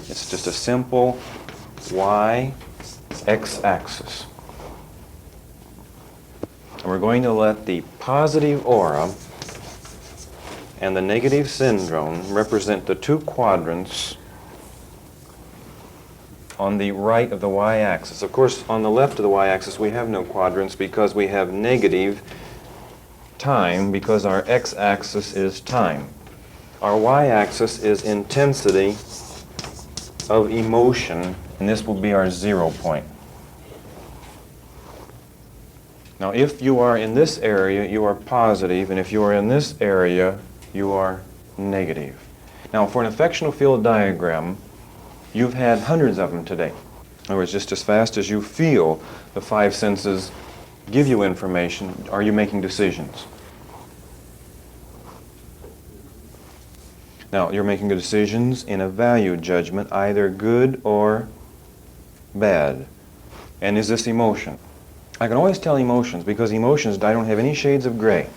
It's just a simple y x-axis. And we're going to let the positive aura and the negative syndrome represent the two quadrants on the right of the y-axis. Of course, on the left of the y-axis, we have no quadrants because we have negative time, because our x-axis is time. Our y-axis is intensity of emotion, and this will be our 0 point. Now, if you are in this area, you are positive, and if you are in this area, you are negative. Now, for an affectional field diagram, you've had hundreds of them today. In other words, just as fast as you feel the five senses give you information, are you making decisions? Now, you're making decisions in a value judgment, either good or bad. And is this emotion? I can always tell emotions because emotions, I don't have any shades of gray.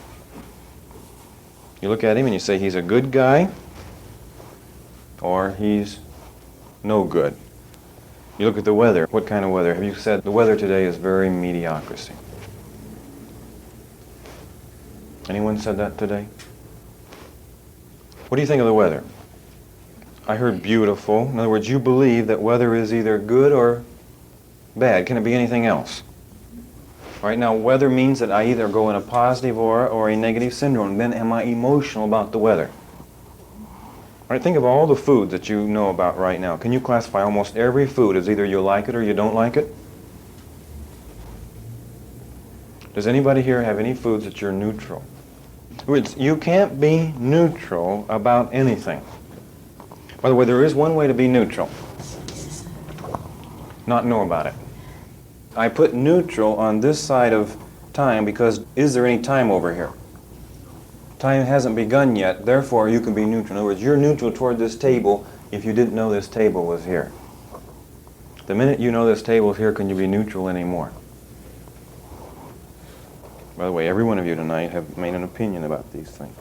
You look at him and you say he's a good guy or he's no good. You look at the weather. What kind of weather? Have you said the weather today is very mediocrity? Anyone said that today? What do you think of the weather? I heard beautiful. In other words, you believe that weather is either good or bad. Can it be anything else? All right, now weather means that I either go in a positive aura or a negative syndrome. Then am I emotional about the weather? All right, think of all the foods that you know about right now. Can you classify almost every food as either you like it or you don't like it? Does anybody here have any foods that you're neutral? You can't be neutral about anything. By the way, there is one way to be neutral. Not know about it. I put neutral on this side of time because is there any time over here? Time hasn't begun yet, therefore you can be neutral. In other words, you're neutral toward this table if you didn't know this table was here. The minute you know this table is here, can you be neutral anymore? By the way, every one of you tonight have made an opinion about these things.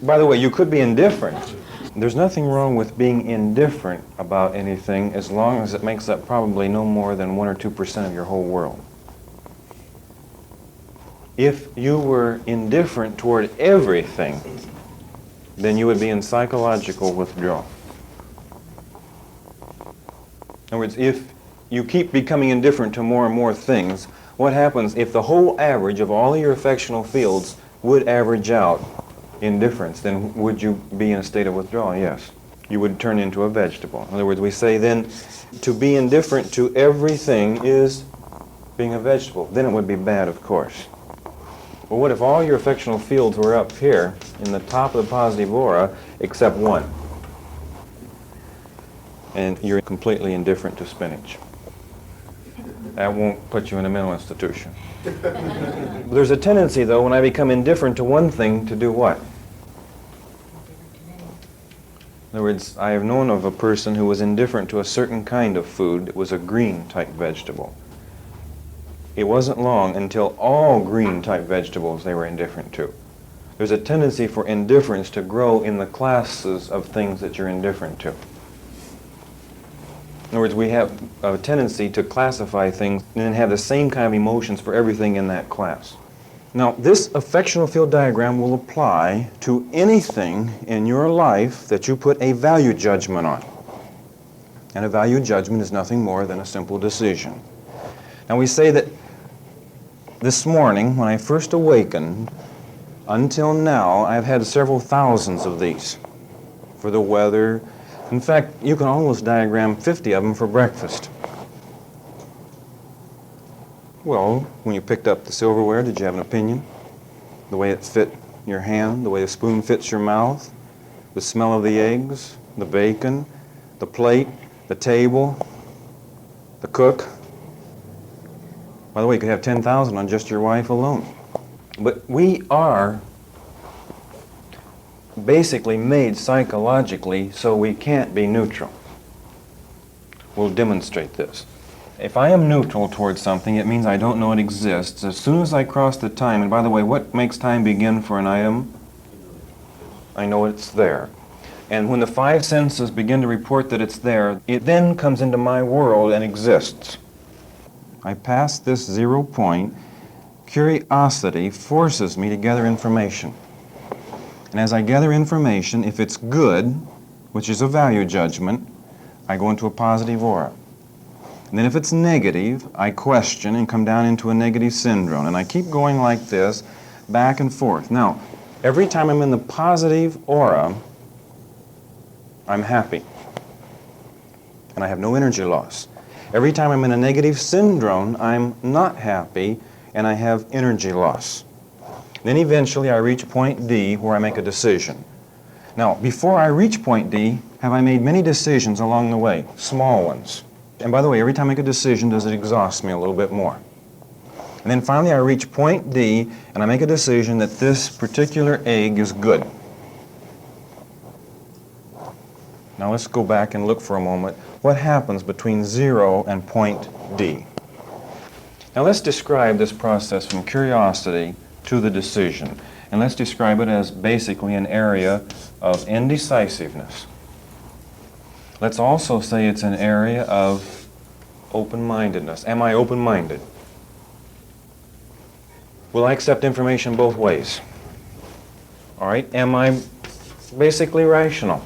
By the way, you could be indifferent. There's nothing wrong with being indifferent about anything as long as it makes up probably no more than 1 or 2% of your whole world. If you were indifferent toward everything, then you would be in psychological withdrawal. In other words, if you keep becoming indifferent to more and more things, what happens if the whole average of all of your affectional fields would average out indifference, then would you be in a state of withdrawal? Yes. You would turn into a vegetable. In other words, we say then to be indifferent to everything is being a vegetable. Then it would be bad, of course. Well, what if all your affectional fields were up here in the top of the positive aura except one? And you're completely indifferent to spinach. That won't put you in a mental institution. There's a tendency, though, when I become indifferent to one thing, to do what? In other words, I have known of a person who was indifferent to a certain kind of food. It was a green-type vegetable. It wasn't long until all green-type vegetables they were indifferent to. There's a tendency for indifference to grow in the classes of things that you're indifferent to. In other words, we have a tendency to classify things and then have the same kind of emotions for everything in that class. Now, this affectional field diagram will apply to anything in your life that you put a value judgment on. And a value judgment is nothing more than a simple decision. Now, we say that this morning, when I first awakened, until now, I've had several thousands of these for the weather. In fact, you can almost diagram 50 of them for breakfast. Well, when you picked up the silverware, did you have an opinion? The way it fit your hand, the way the spoon fits your mouth, the smell of the eggs, the bacon, the plate, the table, the cook. By the way, you could have 10,000 on just your wife alone. But we are basically made psychologically so we can't be neutral. We'll demonstrate this. If I am neutral towards something, it means I don't know it exists. As soon as I cross the time, and by the way, what makes time begin for an item? I know it's there. And when the five senses begin to report that it's there, it then comes into my world and exists. I pass this 0 point. Curiosity forces me to gather information. And as I gather information, if it's good, which is a value judgment, I go into a positive aura. And then if it's negative, I question and come down into a negative syndrome. And I keep going like this, back and forth. Now, every time I'm in the positive aura, I'm happy. And I have no energy loss. Every time I'm in a negative syndrome, I'm not happy and I have energy loss. Then eventually I reach point D where I make a decision. Now, before I reach point D, have I made many decisions along the way? Small ones. And by the way, every time I make a decision, does it exhaust me a little bit more? And then finally I reach point D and I make a decision that this particular egg is good. Now let's go back and look for a moment. What happens between 0 and point D? Now let's describe this process from curiosity to the decision. And let's describe it as basically an area of indecisiveness. Let's also say it's an area of open-mindedness. Am I open-minded? Will I accept information both ways? All right, am I basically rational?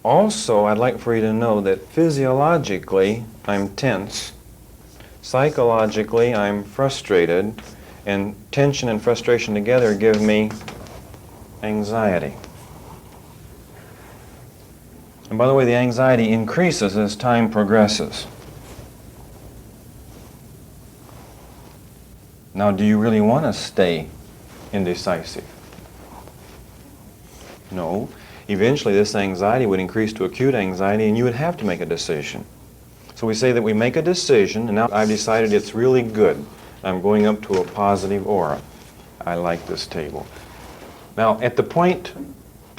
Also, I'd like for you to know that physiologically, I'm tense. Psychologically, I'm frustrated. And tension and frustration together give me anxiety. And by the way, the anxiety increases as time progresses. Now, do you really want to stay indecisive? No. Eventually, this anxiety would increase to acute anxiety, and you would have to make a decision. So we say that we make a decision, and now I've decided it's really good. I'm going up to a positive aura. I like this table. Now, at the point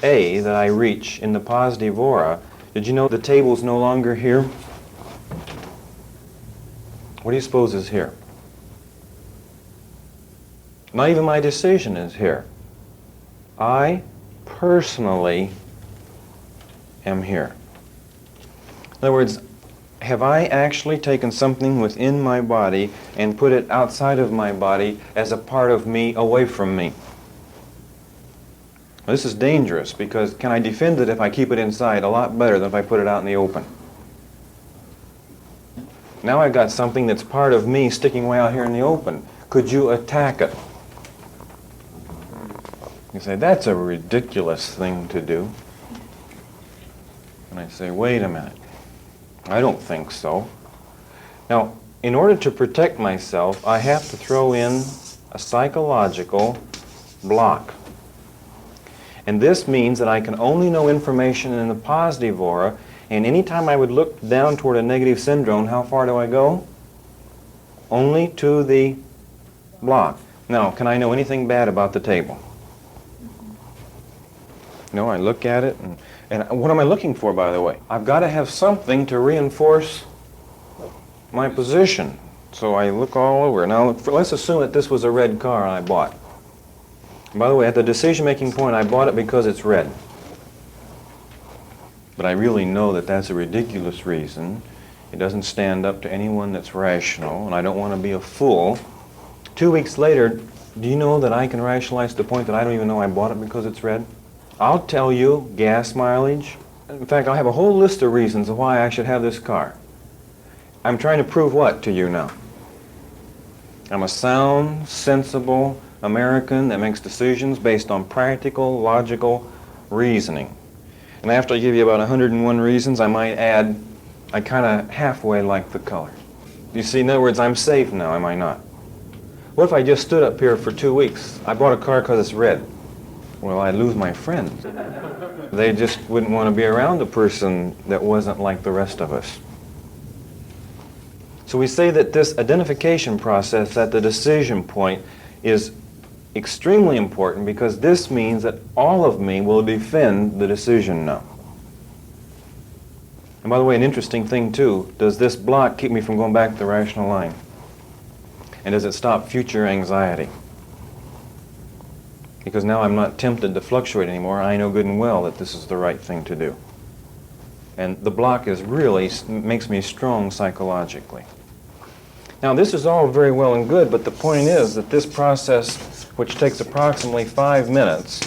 A that I reach in the positive aura, did you know the table's no longer here? What do you suppose is here? Not even my decision is here. I personally am here. In other words, have I actually taken something within my body and put it outside of my body as a part of me away from me? Well, this is dangerous because can I defend it if I keep it inside? A lot better than if I put it out in the open. Now I've got something that's part of me sticking way out here in the open. Could you attack it? You say, that's a ridiculous thing to do. And I say, wait a minute. I don't think so. Now, in order to protect myself, I have to throw in a psychological block. And this means that I can only know information in the positive aura, and anytime I would look down toward a negative syndrome, how far do I go? Only to the block. Now, can I know anything bad about the table? No, I look at it, and what am I looking for, by the way? I've got to have something to reinforce my position. So I look all over. Now, let's assume that this was a red car I bought. And by the way, at the decision-making point, I bought it because it's red. But I really know that that's a ridiculous reason. It doesn't stand up to anyone that's rational, and I don't want to be a fool. 2 weeks later, do you know that I can rationalize to the point that I don't even know I bought it because it's red? I'll tell you gas mileage. In fact, I have a whole list of reasons why I should have this car. I'm trying to prove what to you now? I'm a sound, sensible American that makes decisions based on practical, logical reasoning. And after I give you about 101 reasons, I might add, I kind of halfway like the color. You see, in other words, I'm safe now, am I not? What if I just stood up here for 2 weeks? I bought a car because it's red. Well, I'd lose my friends. They just wouldn't want to be around a person that wasn't like the rest of us. So we say that this identification process at the decision point is extremely important because this means that all of me will defend the decision now. And by the way, an interesting thing too, does this block keep me from going back to the rational line? And does it stop future anxiety? because now I'm not tempted to fluctuate anymore. I know good and well that this is the right thing to do. And the block is really makes me strong psychologically. Now, this is all very well and good, but the point is that this process, which takes approximately 5 minutes,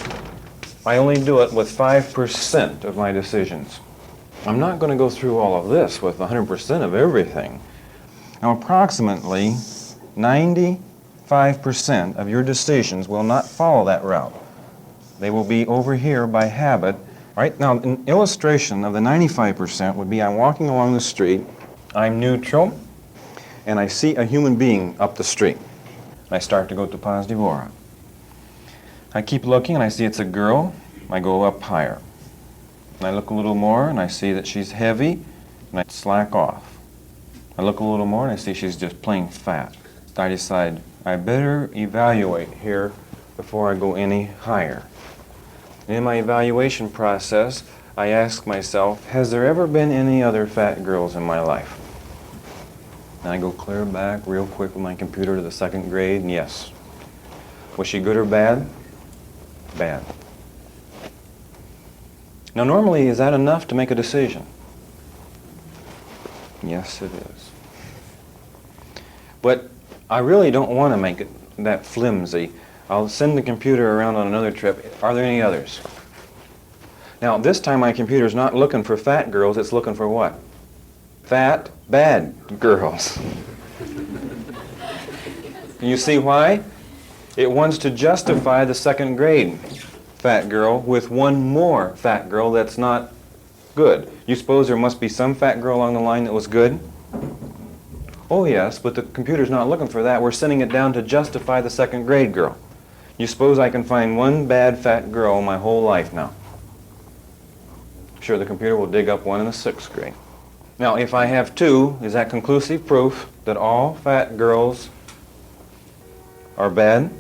I only do it with 5% of my decisions. I'm not going to go through all of this with 100% of everything. Now, approximately 95% of your decisions will not follow that route. They will be over here by habit. Right? Now, an illustration of the 95% would be I'm walking along the street, I'm neutral, and I see a human being up the street. I start to go to positive aura. I keep looking and I see it's a girl. I go up higher. And I look a little more and I see that she's heavy, and I slack off. I look a little more and I see she's just plain fat. I decide I better evaluate here before I go any higher. In my evaluation process, I ask myself, has there ever been any other fat girls in my life? And I go clear back real quick with my computer to the 2nd grade, and yes. Was she good or bad? Bad. Now, normally, is that enough to make a decision? Yes, it is. But I really don't want to make it that flimsy. I'll send the computer around on another trip. Are there any others? Now, this time my computer's not looking for fat girls, it's looking for what? Fat, bad girls. You see why? It wants to justify the 2nd grade fat girl with one more fat girl that's not good. You suppose there must be some fat girl along the line that was good? Oh yes, but the computer's not looking for that. We're sending it down to justify the 2nd grade girl. You suppose I can find one bad fat girl my whole life now? Sure, the computer will dig up one in the 6th grade. Now, if I have 2, is that conclusive proof that all fat girls are bad?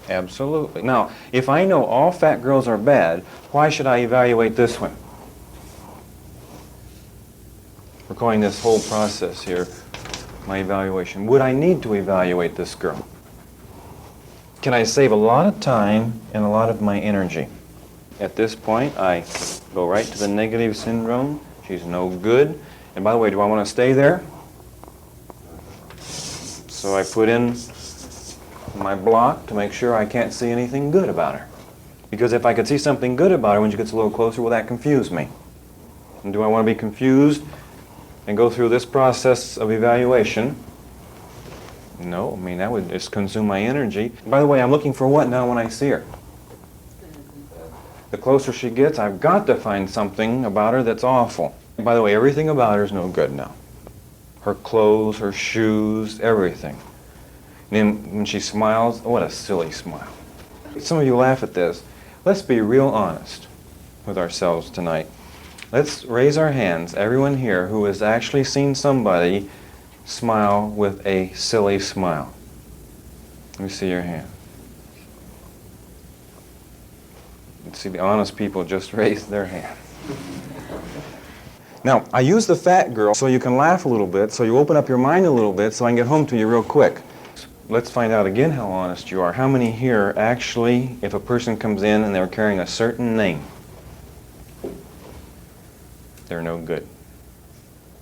Absolutely. Now, if I know all fat girls are bad, why should I evaluate this one? We're calling this whole process here my evaluation. Would I need to evaluate this girl? Can I save a lot of time and a lot of my energy? At this point, I go right to the negative syndrome. She's no good. And by the way, do I want to stay there? So I put in my block to make sure I can't see anything good about her. Because if I could see something good about her when she gets a little closer, will that confuse me? And do I want to be confused and go through this process of evaluation? No, I mean, that would just consume my energy. By the way, I'm looking for what now when I see her? The closer she gets, I've got to find something about her that's awful. By the way, everything about her is no good now. Her clothes, her shoes, everything. And then when she smiles, what a silly smile. Some of you laugh at this. Let's be real honest with ourselves tonight. Let's raise our hands, everyone here who has actually seen somebody smile with a silly smile. Let me see your hand. Let's see, the honest people just raised their hand. Now, I use the fat girl so you can laugh a little bit, so you open up your mind a little bit so I can get home to you real quick. Let's find out again how honest you are. How many here actually, if a person comes in and they're carrying a certain name, they're no good?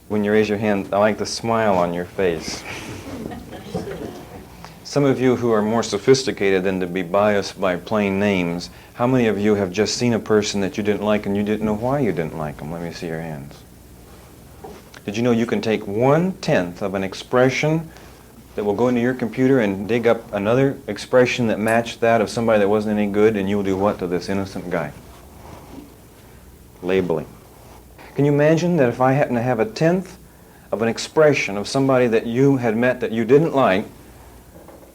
When you raise your hand, I like the smile on your face. Some of you who are more sophisticated than to be biased by plain names, how many of you have just seen a person that you didn't like and you didn't know why you didn't like them? Let me see your hands. Did you know you can take 1/10 of an expression that will go into your computer and dig up another expression that matched that of somebody that wasn't any good, and you'll do what to this innocent guy? Labeling. Can you imagine that if I happen to have 1/10 of an expression of somebody that you had met that you didn't like,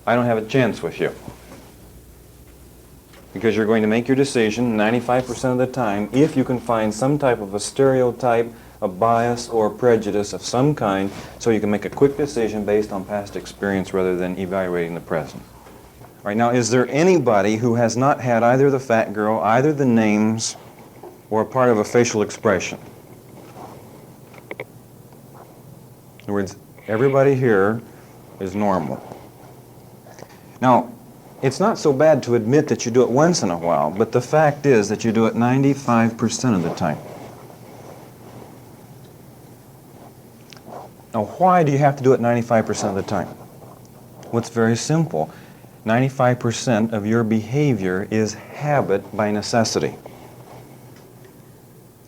I don't have a chance with you? Because you're going to make your decision 95% of the time if you can find some type of a stereotype, a bias, or a prejudice of some kind, so you can make a quick decision based on past experience rather than evaluating the present. All right, now, is there anybody who has not had either the fat girl, either the names, or a part of a facial expression? In other words, everybody here is normal. Now, It's not so bad to admit that you do it once in a while, but the fact is that you do it 95% of the time. Now, why do you have to do it 95% of the time? Well, it's very simple. 95% of your behavior is habit by necessity.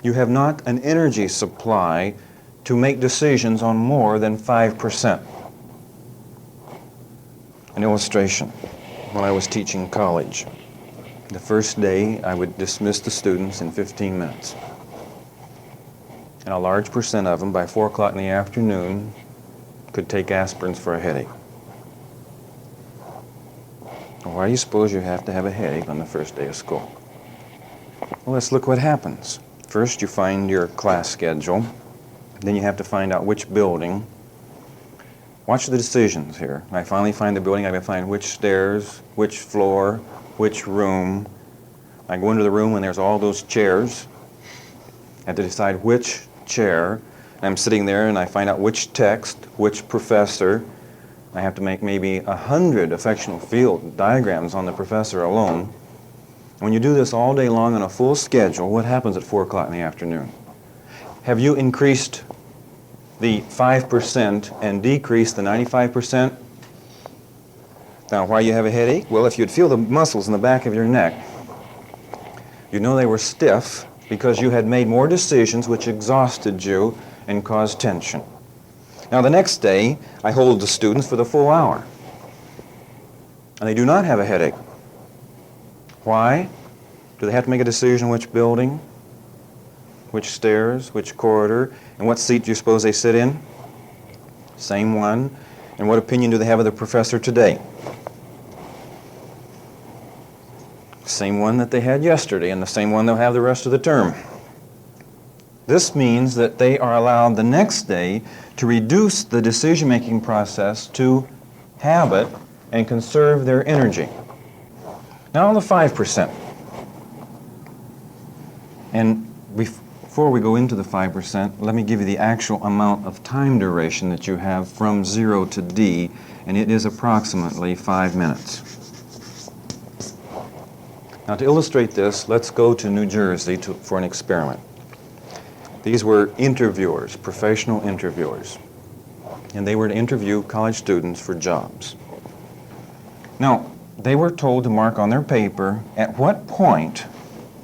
You have not an energy supply to make decisions on more than 5%. An illustration. When I was teaching college, the first day I would dismiss the students in 15 minutes. And a large percent of them, by 4 o'clock in the afternoon, could take aspirins for a headache. Why do you suppose you have to have a headache on the first day of school? Well, let's look what happens. First, you find your class schedule. Then you have to find out which building. Watch the decisions here. I finally find the building. I can find which stairs, which floor, which room. I go into the room and there's all those chairs. I have to decide which chair. I'm sitting there and I find out which text, which professor. I have to make maybe 100 affectional field diagrams on the professor alone. When you do this all day long on a full schedule, what happens at 4 o'clock in the afternoon? Have you increased the 5% and decreased the 95%? Now, why you have a headache? Well, if you'd feel the muscles in the back of your neck, you'd know they were stiff because you had made more decisions which exhausted you and caused tension. Now, the next day, I hold the students for the full hour, and they do not have a headache. Why? Do they have to make a decision which building, which stairs, which corridor, and what seat do you suppose they sit in? Same one. And what opinion do they have of the professor today? Same one that they had yesterday, and the same one they'll have the rest of the term. This means that they are allowed the next day to reduce the decision-making process to habit and conserve their energy. Now the 5%. And before we go into the 5%, let me give you the actual amount of time duration that you have from 0 to D, and it is approximately 5 minutes. Now to illustrate this, let's go to New Jersey for an experiment. These were interviewers, professional interviewers, and they were to interview college students for jobs. Now, they were told to mark on their paper at what point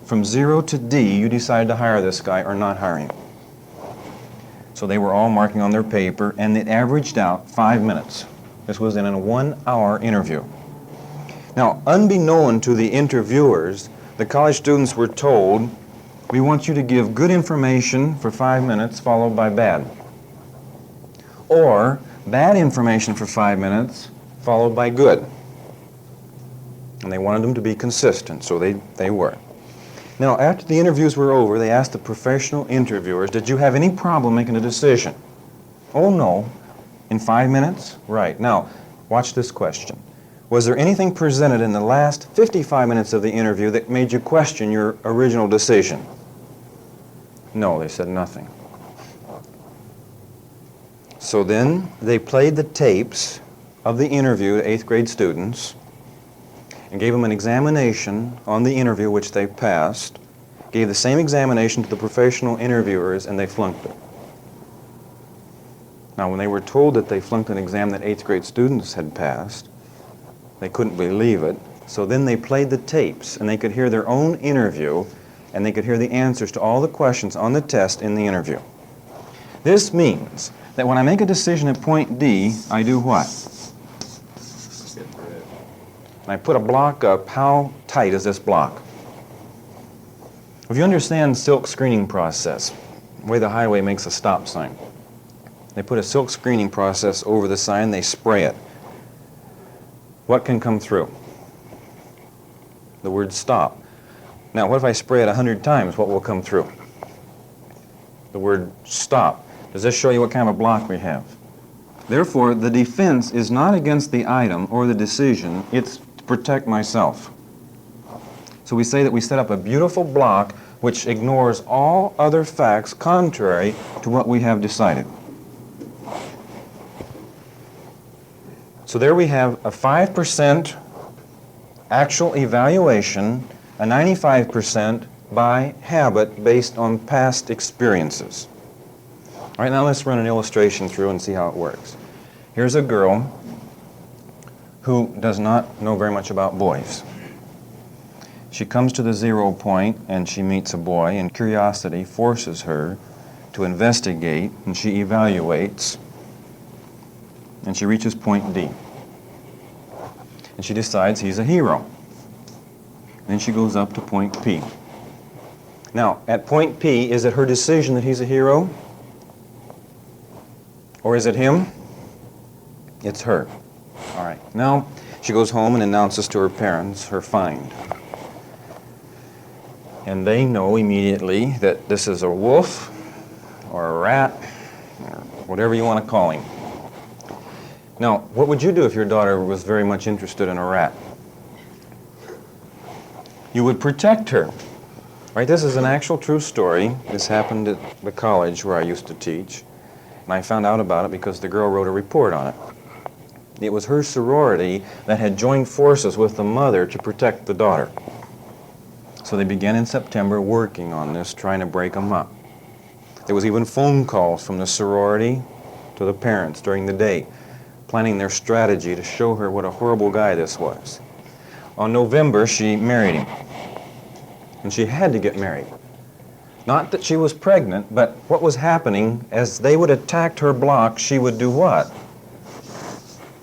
from 0 to D you decided to hire this guy or not hire him. So they were all marking on their paper, and it averaged out 5 minutes. This was in a 1-hour interview. Now, unbeknown to the interviewers, the college students were told, we want you to give good information for 5 minutes followed by bad. Or bad information for 5 minutes followed by good. And they wanted them to be consistent, so they were. Now, after the interviews were over, they asked the professional interviewers, did you have any problem making a decision? Oh, no. In 5 minutes? Right. Now, watch this question. Was there anything presented in the last 55 minutes of the interview that made you question your original decision? No, they said nothing. So then they played the tapes of the interview to 8th grade students and gave them an examination on the interview which they passed, gave the same examination to the professional interviewers, and they flunked it. Now, when they were told that they flunked an exam that 8th grade students had passed, they couldn't believe it. So then they played the tapes, and they could hear their own interview, and they could hear the answers to all the questions on the test in the interview. This means that when I make a decision at point D, I do what? I put a block up. How tight is this block? If you understand silk screening process, the way the highway makes a stop sign, they put a silk screening process over the sign, they spray it. What can come through? The word stop. Now, what if I spray it 100 times? What will come through? The word stop. Does this show you what kind of a block we have? Therefore, the defense is not against the item or the decision, it's to protect myself. So we say that we set up a beautiful block which ignores all other facts contrary to what we have decided. So there we have a 5% actual evaluation, a 95% by habit based on past experiences. All right, now let's run an illustration through and see how it works. Here's a girl who does not know very much about boys. She comes to the 0 point and she meets a boy, and curiosity forces her to investigate, and she evaluates, and she reaches point D. And she decides he's a hero. Then she goes up to point P. Now, at point P, is it her decision that he's a hero? Or is it him? It's her. All right. Now, she goes home and announces to her parents her find. And they know immediately that this is a wolf or a rat or whatever you want to call him. Now, what would you do if your daughter was very much interested in a rat? You would protect her. Right? This is an actual true story. This happened at the college where I used to teach. And I found out about it because the girl wrote a report on it. It was her sorority that had joined forces with the mother to protect the daughter. So they began in September working on this, trying to break them up. There was even phone calls from the sorority to the parents during the day, planning their strategy to show her what a horrible guy this was. On November, she married him. And she had to get married. Not that she was pregnant, but what was happening, as they would attack her block, she would do what?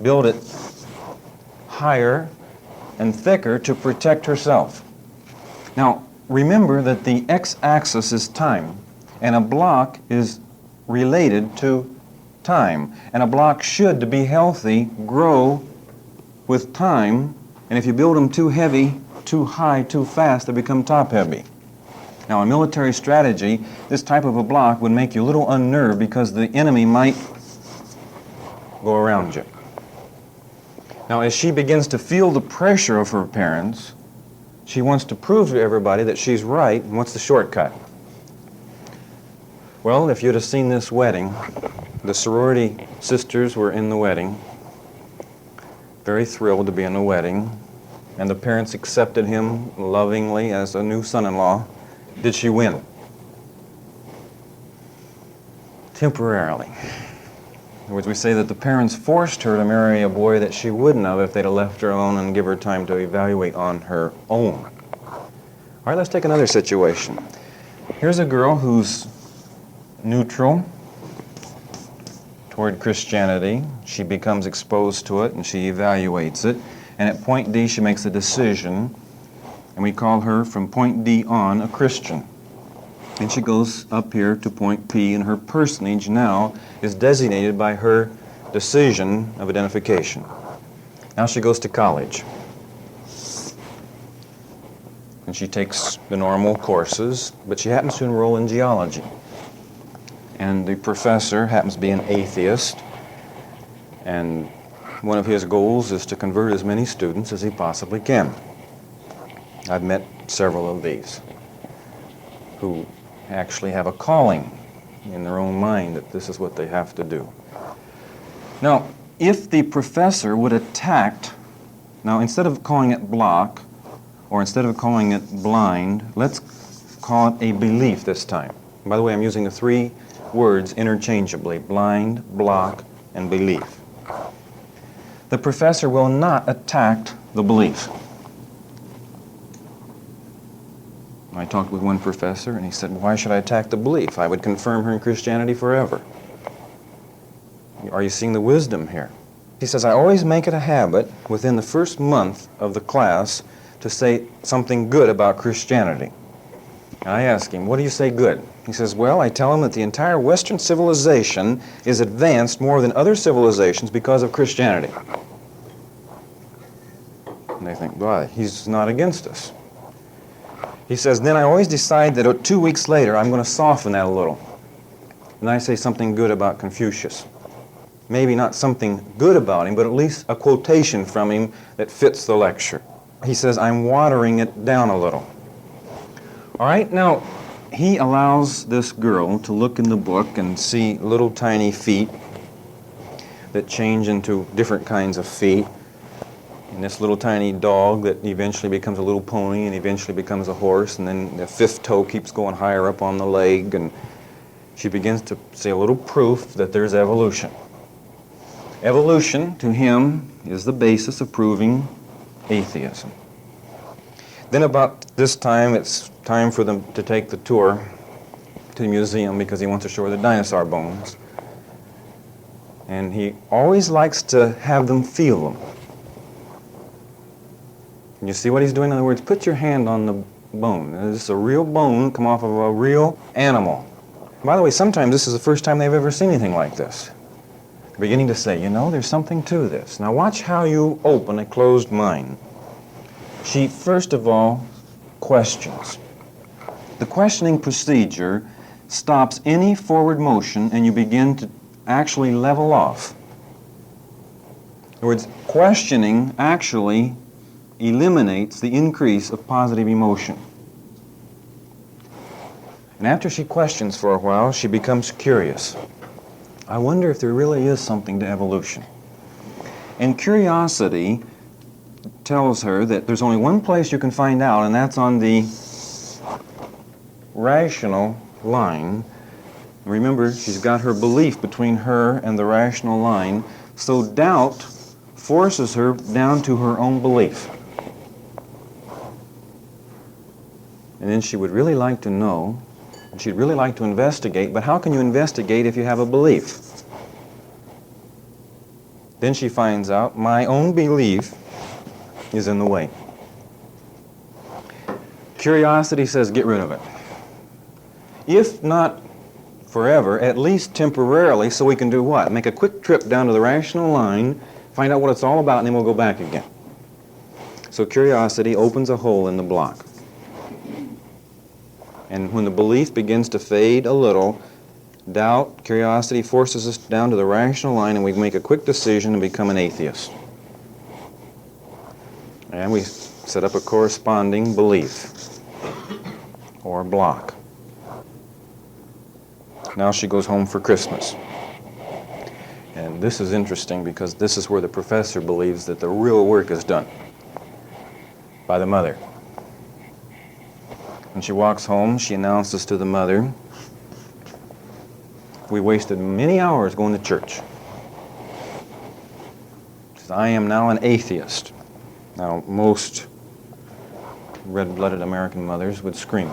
Build it higher and thicker to protect herself. Now, remember that the x-axis is time, and a block is related to time. And a block should, to be healthy, grow with time, and if you build them too heavy, too high, too fast, they become top-heavy. Now, in military strategy, this type of a block would make you a little unnerved because the enemy might go around you. Now, as she begins to feel the pressure of her parents, she wants to prove to everybody that she's right, and what's the shortcut? Well, if you'd have seen this wedding, the sorority sisters were in the wedding, very thrilled to be in the wedding, and the parents accepted him lovingly as a new son-in-law. Did she win? Temporarily. In other words, we say that the parents forced her to marry a boy that she wouldn't have if they'd have left her alone and give her time to evaluate on her own. All right, let's take another situation. Here's a girl who's neutral toward Christianity. She becomes exposed to it and she evaluates it. And at point D, she makes a decision, and we call her from point D on a Christian. And she goes up here to point P, and her personage now is designated by her decision of identification. Now she goes to college. And she takes the normal courses, but she happens to enroll in geology. And the professor happens to be an atheist, and one of his goals is to convert as many students as he possibly can. I've met several of these who actually have a calling in their own mind that this is what they have to do. Now, if the professor would attack, now instead of calling it block, or instead of calling it blind, let's call it a belief this time. By the way, I'm using the three words interchangeably: blind, block, and belief. The professor will not attack the belief. I talked with one professor, and he said, why should I attack the belief? I would confirm her in Christianity forever. Are you seeing the wisdom here? He says, I always make it a habit within the first month of the class to say something good about Christianity. And I ask him, what do you say good? He says, well, I tell him that the entire Western civilization is advanced more than other civilizations because of Christianity. And they think, well, he's not against us. He says, then I always decide that 2 weeks later I'm going to soften that a little. And I say something good about Confucius. Maybe not something good about him, but at least a quotation from him that fits the lecture. He says, I'm watering it down a little. All right, now, he allows this girl to look in the book and see little tiny feet that change into different kinds of feet. And this little tiny dog that eventually becomes a little pony and eventually becomes a horse, and then the fifth toe keeps going higher up on the leg, and she begins to see a little proof that there's evolution. Evolution, to him, is the basis of proving atheism. Then about this time, it's time for them to take the tour to the museum because he wants to show her the dinosaur bones. And he always likes to have them feel them. Can you see what he's doing? In other words, put your hand on the bone. This is a real bone come off of a real animal. By the way, sometimes this is the first time they've ever seen anything like this. They're beginning to say, you know, there's something to this. Now watch how you open a closed mind. She, first of all, questions. The questioning procedure stops any forward motion and you begin to actually level off. In other words, questioning actually eliminates the increase of positive emotion. And after she questions for a while, she becomes curious. I wonder if there really is something to evolution. And curiosity tells her that there's only one place you can find out, and that's on the rational line. Remember, she's got her belief between her and the rational line, so doubt forces her down to her own belief. And then she would really like to know, and she'd really like to investigate, but how can you investigate if you have a belief? Then she finds out, my own belief is in the way. Curiosity says, get rid of it. If not forever, at least temporarily, so we can do what? Make a quick trip down to the rational line, find out what it's all about, and then we'll go back again. So curiosity opens a hole in the block. And when the belief begins to fade a little, doubt, curiosity forces us down to the rational line, and we make a quick decision and become an atheist. And we set up a corresponding belief or block. Now she goes home for Christmas. And this is interesting because this is where the professor believes that the real work is done by the mother. When she walks home, she announces to the mother, we wasted many hours going to church. She says, I am now an atheist. Now, most red-blooded American mothers would scream.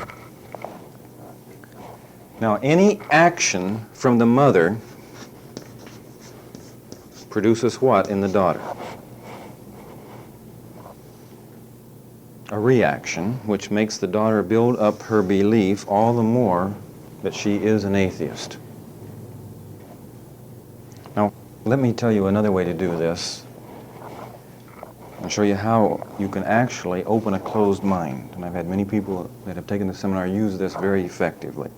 Now, any action from the mother produces what in the daughter? A reaction, which makes the daughter build up her belief all the more that she is an atheist. Now, let me tell you another way to do this and show you how you can actually open a closed mind. And I've had many people that have taken the seminar use this very effectively.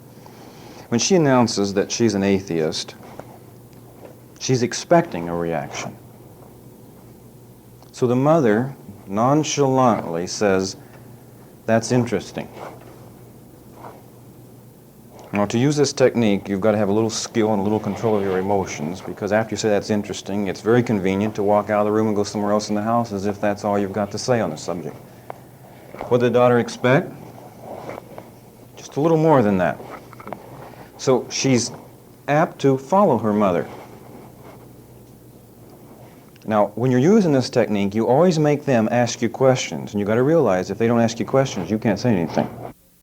When she announces that she's an atheist, she's expecting a reaction. So the mother nonchalantly says, that's interesting. Now, to use this technique, you've got to have a little skill and a little control of your emotions, because after you say that's interesting, it's very convenient to walk out of the room and go somewhere else in the house as if that's all you've got to say on the subject. What did the daughter expect? Just a little more than that. So she's apt to follow her mother. Now, when you're using this technique, you always make them ask you questions, and you've got to realize if they don't ask you questions, you can't say anything.